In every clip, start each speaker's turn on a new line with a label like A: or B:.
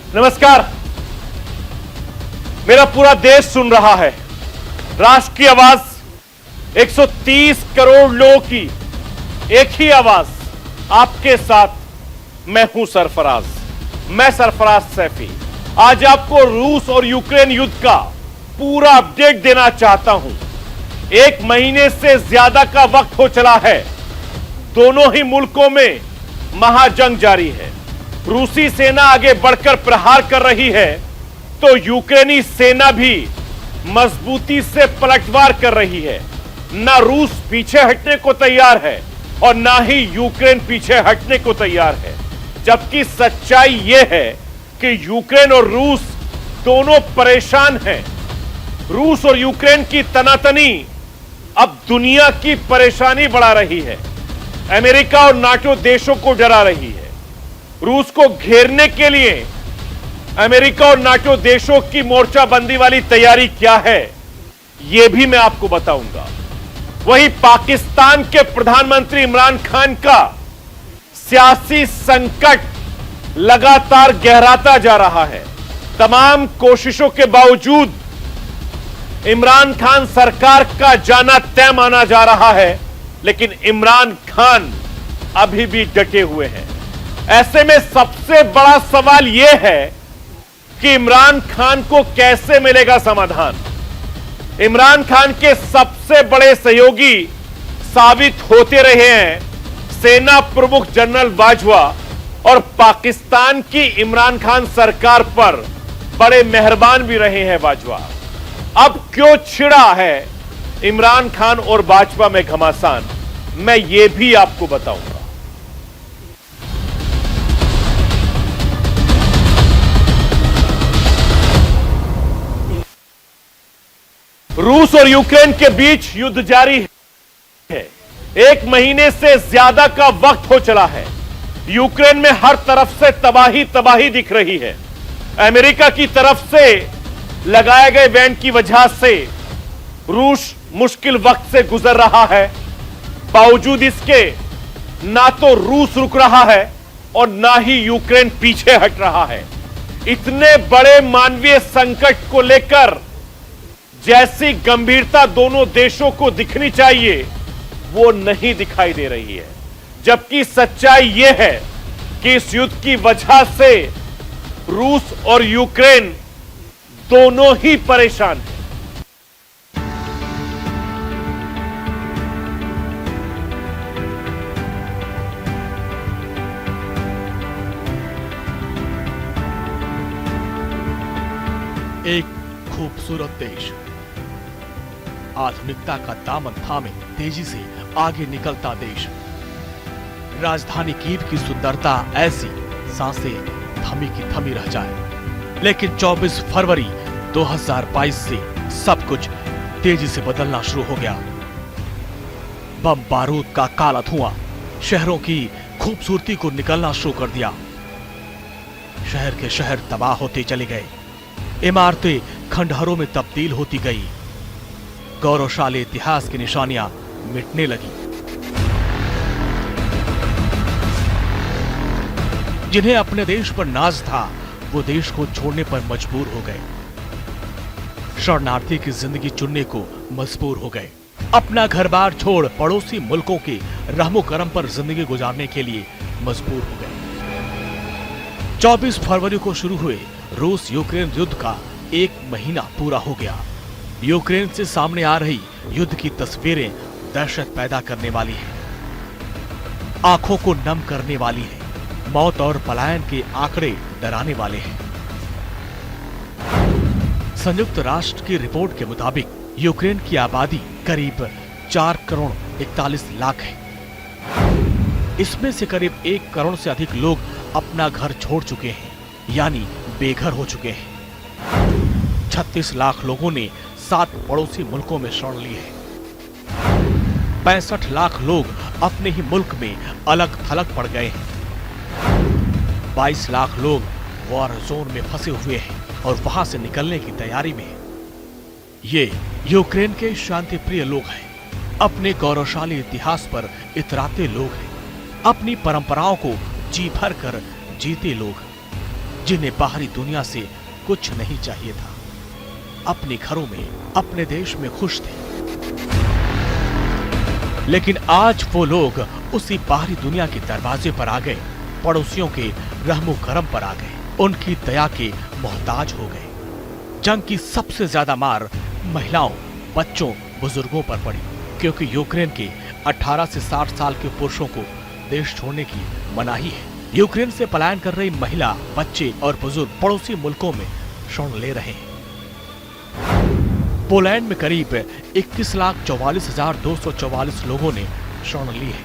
A: नमस्कार। मेरा पूरा देश सुन रहा है। राष्ट्र की आवाज, 130 करोड़ लोगों की एक ही आवाज, आपके साथ मैं हूं सरफराज। मैं सरफराज सैफी आज आपको रूस और यूक्रेन युद्ध का पूरा अपडेट देना चाहता हूं। 1 महीने से ज्यादा का वक्त हो चला है। दोनों ही मुल्कों में महाजंग जारी है। रूसी सेना आगे बढ़कर प्रहार कर रही है तो यूक्रेनी सेना भी मजबूती से पलटवार कर रही है। ना रूस पीछे हटने को तैयार है और ना ही यूक्रेन पीछे हटने को तैयार है। जबकि सच्चाई यह है कि यूक्रेन और रूस दोनों परेशान हैं। रूस और यूक्रेन की तनातनी अब दुनिया की परेशानी बढ़ा रही है। अमेरिका और नाटो देशों को डरा रही है। रूस को घेरने के लिए अमेरिका और नाटो देशों की मोर्चाबंदी वाली तैयारी क्या है, यह भी मैं आपको बताऊंगा। वहीं पाकिस्तान के प्रधानमंत्री इमरान खान का सियासी संकट लगातार गहराता जा रहा है। तमाम कोशिशों के बावजूद इमरान खान सरकार का जाना तय माना जा रहा है, लेकिन इमरान खान अभी भी डटे हुए हैं। ऐसे में सबसे बड़ा सवाल यह है कि इमरान खान को कैसे मिलेगा समाधान। इमरान खान के सबसे बड़े सहयोगी साबित होते रहे हैं सेना प्रमुख जनरल बाजवा और पाकिस्तान की इमरान खान सरकार पर बड़े मेहरबान भी रहे हैं बाजवा। अब क्यों छिड़ा है इमरान खान और बाजवा में घमासान, मैं यह भी आपको बताऊंगा। रूस और यूक्रेन के बीच युद्ध जारी है। 1 महीने से ज्यादा का वक्त हो चला है। यूक्रेन में हर तरफ से तबाही तबाही दिख रही है। अमेरिका की तरफ से लगाए गए बैन की वजह से रूस मुश्किल वक्त से गुजर रहा है। बावजूद इसके ना तो रूस रुक रहा है और ना ही यूक्रेन पीछे हट रहा है। इतने बड़े मानवीय संकट को लेकर जैसी गंभीरता दोनों देशों को दिखनी चाहिए वो नहीं दिखाई दे रही है। जबकि सच्चाई यह है कि इस युद्ध की वजह से रूस और यूक्रेन दोनों ही परेशान हैं।
B: एक खूबसूरत देश आधुनिकता का दामन थामे तेजी से आगे निकलता देश। राजधानी कीव की सुंदरता ऐसी सांसें थमी की थमी रह जाए। लेकिन 24 फरवरी 2022 से सब कुछ तेजी से बदलना शुरू हो गया। बम बारूद का काला धुआं शहरों की खूबसूरती को निकलना शुरू कर दिया। शहर के शहर तबाह होते चले गए। इमारतें खंडहरों में तब्दील होती गई। गौरवशाली इतिहास की निशानियां मिटने लगी। जिन्हें अपने देश पर नाज था वो देश को छोड़ने पर मजबूर हो गए। शरणार्थी की जिंदगी चुनने को मजबूर हो गए। अपना घर बार छोड़ पड़ोसी मुल्कों के रहमो करम पर जिंदगी गुजारने के लिए मजबूर हो गए। 24 फरवरी को शुरू हुए रूस यूक्रेन युद्ध का 1 महीना पूरा हो गया। यूक्रेन से सामने आ रही युद्ध की तस्वीरें दहशत पैदा करने वाली हैं, आंखों को नम करने वाली हैं। मौत और पलायन के आंकड़े डराने वाले हैं। संयुक्त राष्ट्र की रिपोर्ट के मुताबिक यूक्रेन की आबादी करीब 4 करोड़ 41 लाख है। इसमें से करीब 1 करोड़ से अधिक लोग अपना घर छोड़ चुके हैं, यानी बेघर हो चुके हैं। 36 लाख लोगों ने 7 पड़ोसी मुल्कों में शरण ली है। 65 लाख लोग अपने ही मुल्क में अलग थलग पड़ गए हैं। 22 लाख लोग वॉर जोन में फंसे हुए हैं और वहां से निकलने की तैयारी में हैं। ये यूक्रेन के शांति प्रिय लोग हैं, अपने गौरवशाली इतिहास पर इतराते लोग हैं, अपनी परंपराओं को जी भर कर जीते लोग। जिन्हें बाहरी दुनिया से कुछ नहीं चाहिए था, अपने घरों में, अपने देश में खुश थे। लेकिन आज वो लोग उसी बाहरी दुनिया के दरवाजे पर आ गए, पड़ोसियों के रहमो करम पर आ गए, उनकी दया के मोहताज हो गए। जंग की सबसे ज्यादा मार महिलाओं, बच्चों, बुजुर्गों पर पड़ी, क्योंकि यूक्रेन के 18 से 60 साल के पुरुषों को देश छोड़ने की मनाही है। यूक्रेन से पलायन कर रही महिला, बच्चे और बुजुर्ग पड़ोसी मुल्कों में शरण ले रहे हैं। पोलैंड में करीब 21,44,244 लोगों ने शरण ली है।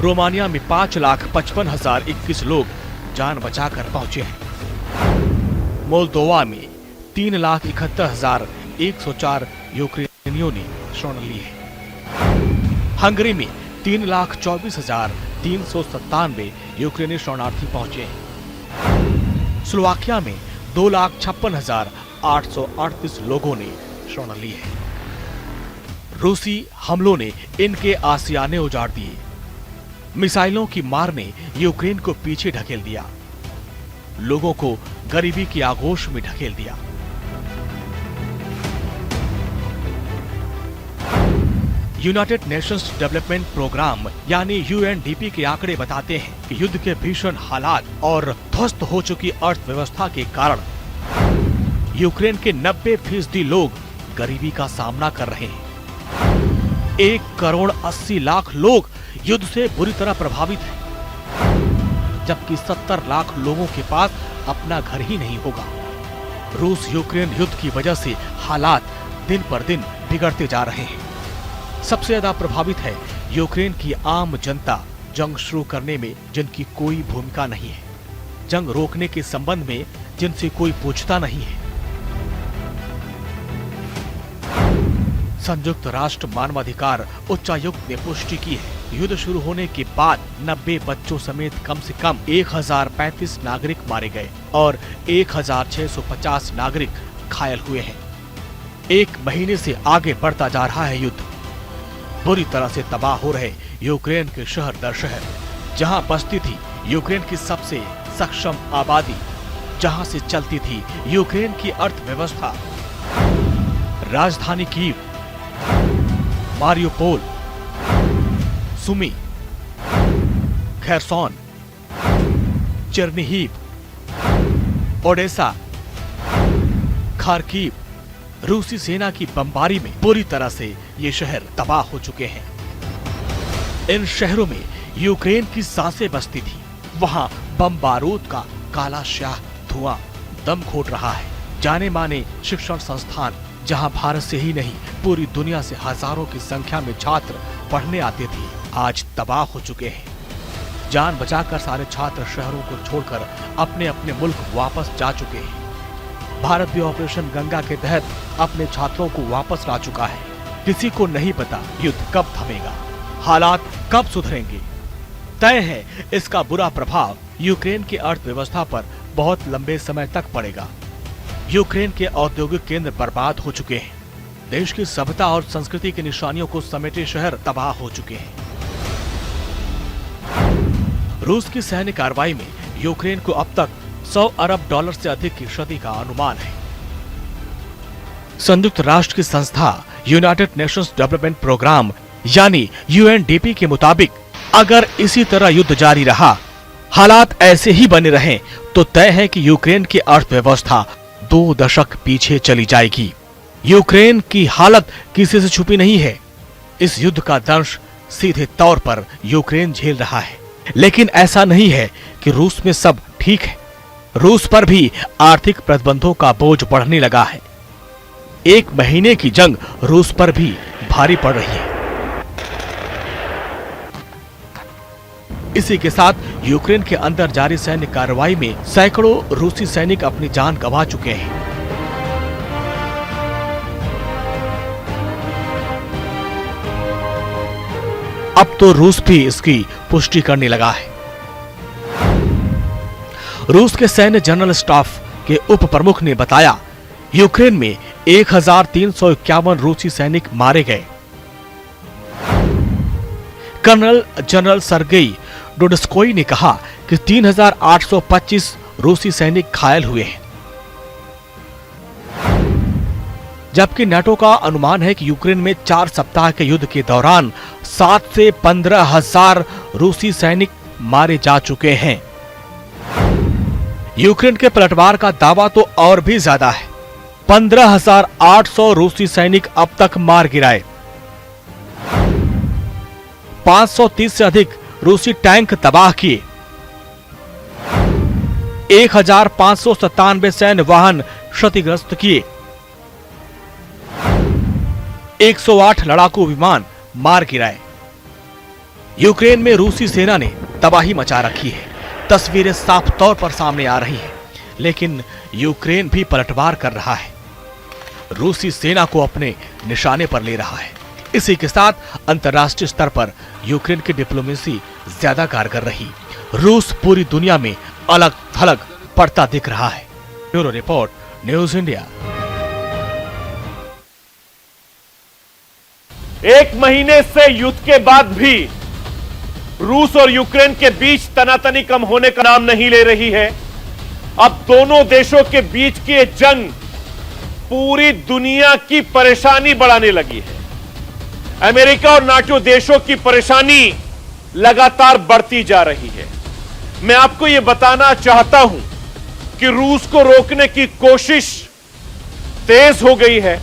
B: रोमानिया में 5,55,021 लोग जान बचाकर पहुंचे हैं। मोल्दोवा में 3,71,104 यूक्रेनियों ने शरण ली है। हंगरी में 3,24,397 यूक्रेनी शरणार्थी पहुंचे हैं। स्लोवाकिया में 2,56,838 लोगों ने शरण ली है। रूसी हमलों ने इनके आसियाने उजाड़ दिए। मिसाइलों की मार ने यूक्रेन को पीछे ढकेल दिया, लोगों को गरीबी की आगोश में ढकेल दिया। यूनाइटेड नेशंस डेवलपमेंट प्रोग्राम यानी यूएनडीपी के आंकड़े बताते हैं कि युद्ध के भीषण हालात और ध्वस्त हो चुकी अर्थव्यवस्था के कारण यूक्रेन के 90% लोग गरीबी का सामना कर रहे हैं। 1,80,00,000 लोग युद्ध से बुरी तरह प्रभावित हैं, जबकि 70 लाख लोगों के पास अपना घर ही नहीं होगा। रूस यूक्रेन युद्ध की वजह से हालात दिन पर दिन बिगड़ते जा रहे हैं। सबसे ज्यादा प्रभावित है यूक्रेन की आम जनता, जंग शुरू करने में जिनकी कोई भूमिका नहीं है, जंग रोकने के संबंध में जिनसे कोई पूछता नहीं है। संयुक्त राष्ट्र मानवाधिकार उच्चायुक्त ने पुष्टि की है, युद्ध शुरू होने के बाद 90 बच्चों समेत कम से कम 1,035 नागरिक मारे गए और 1,650 नागरिक घायल हुए हैं। 1 महीने से आगे बढ़ता जा रहा है युद्ध। बुरी तरह से तबाह हो रहे यूक्रेन के शहर दर शहर, जहां बसती थी यूक्रेन की सबसे सक्षम आबादी, जहां से चलती थी यूक्रेन की अर्थव्यवस्था। राजधानी Kyiv, Mariupol, Sumy, Kherson, Chernihiv, Odesa, Kharkiv, रूसी सेना की बमबारी में पूरी तरह से ये शहर तबाह हो चुके हैं। इन शहरों में यूक्रेन की सांसें बसती थी। वहां बम बारूद का काला स्याह धुआं दम घोट रहा है। जाने माने शिक्षण संस्थान, जहां भारत से ही नहीं पूरी दुनिया से हजारों की संख्या में छात्र पढ़ने आते थे, आज तबाह हो चुके हैं। जान बचाकर सारे छात्र शहरों को छोड़कर अपने अपने मुल्क वापस जा चुके हैं। भारत भी ऑपरेशन गंगा के तहत अपने छात्रों को वापस ला चुका है। किसी को नहीं पता युद्ध कब थमेगा, हालात कब सुधरेंगे। तय है इसका बुरा प्रभाव यूक्रेन की अर्थव्यवस्था पर बहुत लंबे समय तक पड़ेगा। यूक्रेन के औद्योगिक केंद्र बर्बाद हो चुके हैं। देश की सभ्यता और संस्कृति की निशानियों को समेटे शहर तबाह हो चुके हैं। रूस की सैन्य कार्रवाई में यूक्रेन को अब तक $100 अरब से अधिक की क्षति का अनुमान है। संयुक्त राष्ट्र की संस्था यूनाइटेड नेशंस डेवलपमेंट प्रोग्राम यानी यूएनडीपी के मुताबिक अगर इसी तरह युद्ध जारी रहा, हालात ऐसे ही बने रहें, तो तय है कि यूक्रेन की अर्थव्यवस्था 2 दशक पीछे चली जाएगी। यूक्रेन की हालत किसी से छुपी नहीं है। इस युद्ध का दंश सीधे तौर पर यूक्रेन झेल रहा है। लेकिन ऐसा नहीं है कि रूस में सब ठीक है। रूस पर भी आर्थिक प्रतिबंधों का बोझ बढ़ने लगा है। 1 महीने की जंग रूस पर भी भारी पड़ रही है। इसी के साथ यूक्रेन के अंदर जारी सैन्य कार्रवाई में सैकड़ों रूसी सैनिक अपनी जान गंवा चुके हैं। अब तो रूस भी इसकी पुष्टि करने लगा है। रूस के सैन्य जनरल स्टाफ के उप प्रमुख ने बताया, यूक्रेन में 1,351 रूसी सैनिक मारे गए। कर्नल जनरल सर्गेई डोडस्कोई ने कहा कि 3,825 रूसी सैनिक घायल हुए हैं, जबकि नाटो का अनुमान है कि यूक्रेन में 4 सप्ताह के युद्ध के दौरान 7 से 15,000 रूसी सैनिक मारे जा चुके हैं। यूक्रेन के पलटवार का दावा तो और भी ज्यादा है। 15,800 रूसी सैनिक अब तक मार गिराए, 530 से अधिक रूसी टैंक तबाह किए, 1,597 सैन्य वाहन क्षतिग्रस्त किए, 108 लड़ाकू विमान मार गिराए। यूक्रेन में रूसी सेना ने तबाही मचा रखी है। तस्वीरें साफ तौर पर सामने आ रही हैं, लेकिन यूक्रेन भी पलटवार कर रहा है, रूसी सेना को अपने निशाने पर ले रहा है। इसी के साथ अंतर्राष्ट्रीय स्तर पर यूक्रेन की डिप्लोमेसी ज्यादा कारगर रही। रूस पूरी दुनिया में अलग थलग पड़ता दिख रहा है। Bureau report, news India.
A: एक महीने से युद्ध के बाद भी रूस और यूक्रेन के बीच तनातनी कम होने का नाम नहीं ले रही है। अब दोनों देशों के बीच की ये जंग पूरी दुनिया की परेशानी बढ़ाने लगी है। अमेरिका और नाटो देशों की परेशानी लगातार बढ़ती जा रही है। मैं आपको यह बताना चाहता हूं कि रूस को रोकने की कोशिश तेज हो गई है।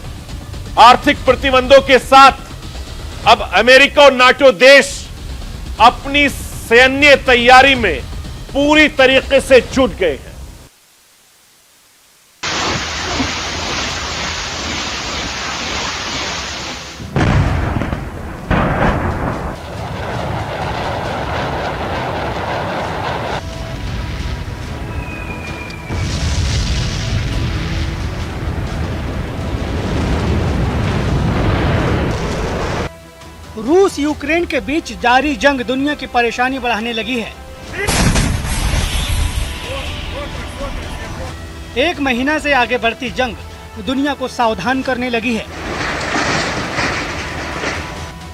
A: आर्थिक प्रतिबंधों के साथ अब अमेरिका और नाटो देश अपनी सैन्य तैयारी में पूरी तरीके से जुट गए हैं।
C: रूस यूक्रेन के बीच जारी जंग दुनिया की परेशानी बढ़ाने लगी है। एक महीना से आगे बढ़ती जंग दुनिया को सावधान करने लगी है।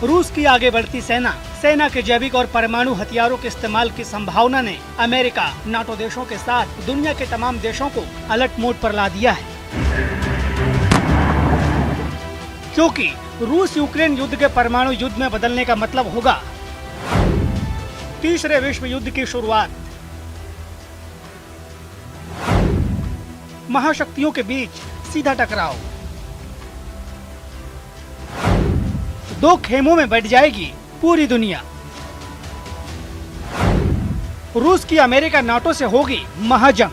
C: रूस की आगे बढ़ती सेना के जैविक और परमाणु हथियारों के इस्तेमाल की संभावना ने अमेरिका, नाटो देशों के साथ दुनिया के तमाम देशों को अलर्ट मोड पर ला दिया है, क्योंकि रूस यूक्रेन युद्ध के परमाणु युद्ध में बदलने का मतलब होगा तीसरे विश्व युद्ध की शुरुआत। महाशक्तियों के बीच सीधा टकराव, 2 खेमों में बढ़ जाएगी पूरी दुनिया। रूस की अमेरिका नाटो से होगी महाजंग।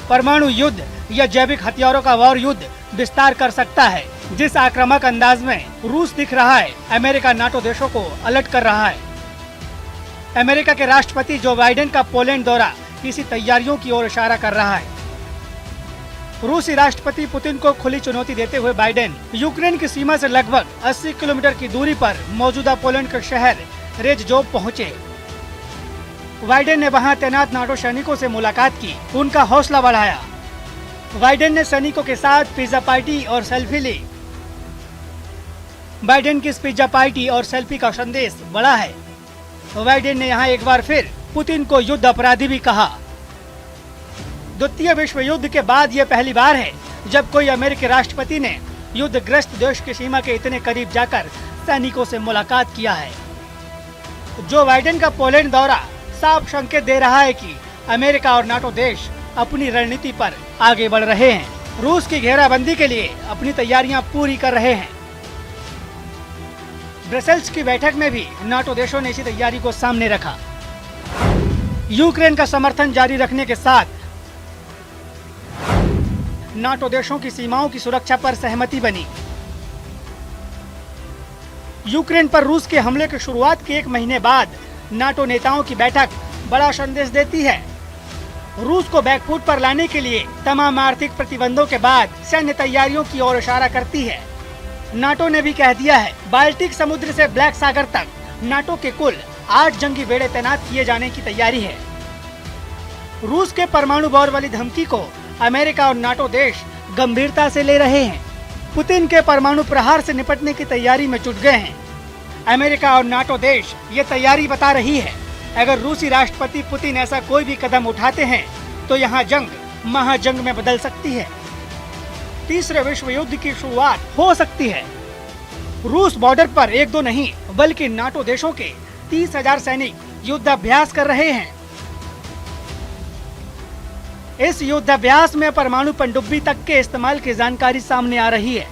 C: परमाणु युद्ध या जैविक हथियारों का वॉर युद्ध विस्तार कर सकता है। जिस आक्रामक अंदाज में रूस दिख रहा है, अमेरिका नाटो देशों को अलर्ट कर रहा है। अमेरिका के राष्ट्रपति जो बाइडेन का पोलैंड दौरा इसी तैयारियों की ओर इशारा कर रहा है। रूसी राष्ट्रपति पुतिन को खुली चुनौती देते हुए बाइडेन यूक्रेन की सीमा से लगभग 80 किलोमीटर की दूरी पर मौजूदा पोलैंड के शहर रेजजोव पहुंचे। बाइडेन ने वहां तैनात नाटो सैनिकों से मुलाकात की, उनका हौसला बढ़ाया। बाइडेन ने सैनिकों के साथ पिज्जा पार्टी और सेल्फी ली। बाइडेन की इस पिज्जा पार्टी और सेल्फी का संदेश बड़ा है। बाइडेन ने यहाँ एक बार फिर पुतिन को युद्ध अपराधी भी कहा। द्वितीय विश्व युद्ध के बाद यह पहली बार है जब कोई अमेरिकी राष्ट्रपति ने युद्धग्रस्त देश की सीमा के इतने करीब जाकर सैनिकों से मुलाकात किया है। जो बाइडेन का पोलैंड दौरा साफ संकेत दे रहा है कि अमेरिका और नाटो देश अपनी रणनीति पर आगे बढ़ रहे हैं। रूस की घेराबंदी के लिए अपनी तैयारियां पूरी कर रहे हैं। ब्रसेल्स की बैठक में भी नाटो देशों ने इसी तैयारी को सामने रखा। यूक्रेन का समर्थन जारी रखने के साथ नाटो देशों की सीमाओं की सुरक्षा पर सहमति बनी। यूक्रेन पर रूस के हमले की शुरुआत के 1 महीने बाद नाटो नेताओं की बैठक बड़ा संदेश देती है। रूस को बैकफुट पर लाने के लिए तमाम आर्थिक प्रतिबंधों के बाद सैन्य तैयारियों की ओर इशारा करती है। नाटो ने भी कह दिया है बाल्टिक समुद्र से ब्लैक सागर तक नाटो के कुल 8 जंगी बेड़े तैनात किए जाने की तैयारी है। रूस के परमाणु वॉर वाली धमकी को अमेरिका और नाटो देश गंभीरता से ले रहे हैं। पुतिन के परमाणु प्रहार से निपटने की तैयारी में जुट गए हैं। अमेरिका और नाटो देश ये तैयारी बता रही है अगर रूसी राष्ट्रपति पुतिन ऐसा कोई भी कदम उठाते हैं तो यहाँ जंग महाजंग में बदल सकती है। तीसरे विश्व युद्ध की शुरुआत हो सकती है। रूस बॉर्डर पर एक दो नहीं बल्कि नाटो देशों के 30,000 सैनिक युद्धाभ्यास कर रहे हैं। इस युद्धाभ्यास में परमाणु पनडुब्बी तक के इस्तेमाल की जानकारी सामने आ रही है।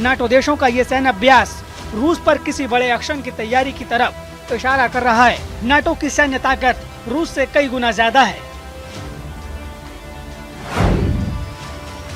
C: नाटो देशों का ये सैन्य अभ्यास रूस पर किसी बड़े एक्शन की तैयारी की तरफ इशारा कर रहा है। नाटो की सैन्य ताकत रूस से कई गुना ज्यादा है।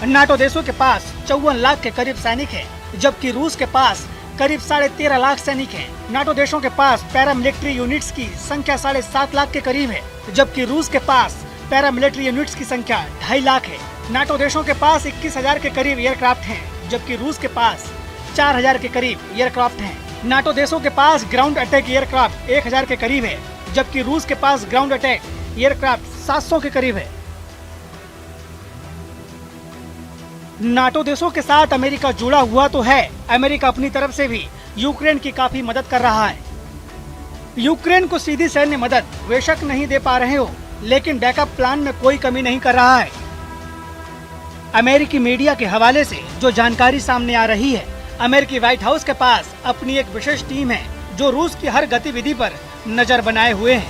C: नाटो देशों के पास 54 लाख के करीब सैनिक हैं, जबकि रूस के पास करीब 13.5 लाख सैनिक हैं। नाटो देशों के पास पैरामिलिट्री यूनिट्स की संख्या 7.5 लाख के करीब है, जबकि रूस के पास पैरामिलिट्री यूनिट्स की संख्या 2.5 लाख है। नाटो देशों के पास 21,000 के करीब एयरक्राफ्ट हैं, जबकि रूस के पास 4,000 के करीब एयरक्राफ्ट हैं। नाटो देशों के पास ग्राउंड अटैक एयरक्राफ्ट 1,000 के करीब है, जबकि रूस के पास ग्राउंड अटैक एयरक्राफ्ट 700 के करीब है। नाटो देशों के साथ अमेरिका जुड़ा हुआ तो है। अमेरिका अपनी तरफ से भी यूक्रेन की काफी मदद कर रहा है। यूक्रेन को सीधी सैन्य मदद बेशक नहीं दे पा रहे हो, लेकिन बैकअप प्लान में कोई कमी नहीं कर रहा है। अमेरिकी मीडिया के हवाले से जो जानकारी सामने आ रही है, अमेरिकी व्हाइट हाउस के पास अपनी एक विशेष टीम है जो रूस की हर गतिविधि पर नजर बनाए हुए है,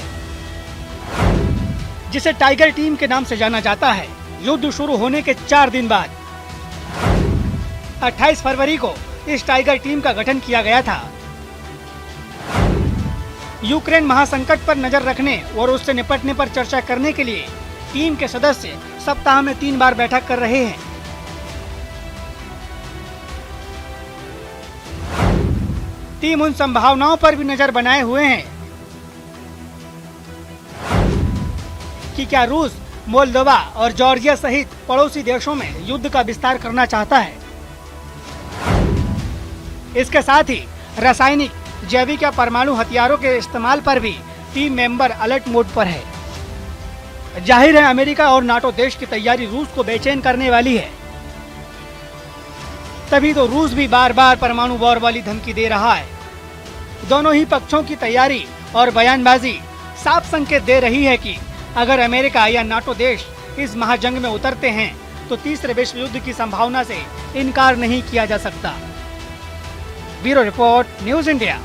C: जिसे टाइगर टीम के नाम से जाना जाता है। युद्ध शुरू होने के 4 दिन बाद 28 फरवरी को इस टाइगर टीम का गठन किया गया था। यूक्रेन महासंकट पर नजर रखने और उससे निपटने पर चर्चा करने के लिए टीम के सदस्य सप्ताह में 3 बार बैठक कर रहे हैं। टीम उन संभावनाओं पर भी नजर बनाए हुए हैं कि क्या रूस मोल्दोवा और जॉर्जिया सहित पड़ोसी देशों में युद्ध का विस्तार करना चाहता है। इसके साथ ही रासायनिक, जैविक या परमाणु हथियारों के इस्तेमाल पर भी टीम मेंबर अलर्ट मोड पर है। जाहिर है अमेरिका और नाटो देश की तैयारी रूस को बेचैन करने वाली है। तभी तो रूस भी बार बार परमाणु वॉर वाली धमकी दे रहा है। दोनों ही पक्षों की तैयारी और बयानबाजी साफ संकेत दे रही है कि अगर अमेरिका या नाटो देश इस महाजंग में उतरते हैं तो तीसरे विश्व युद्ध की संभावना से इनकार नहीं किया जा सकता। Bureau report, news India.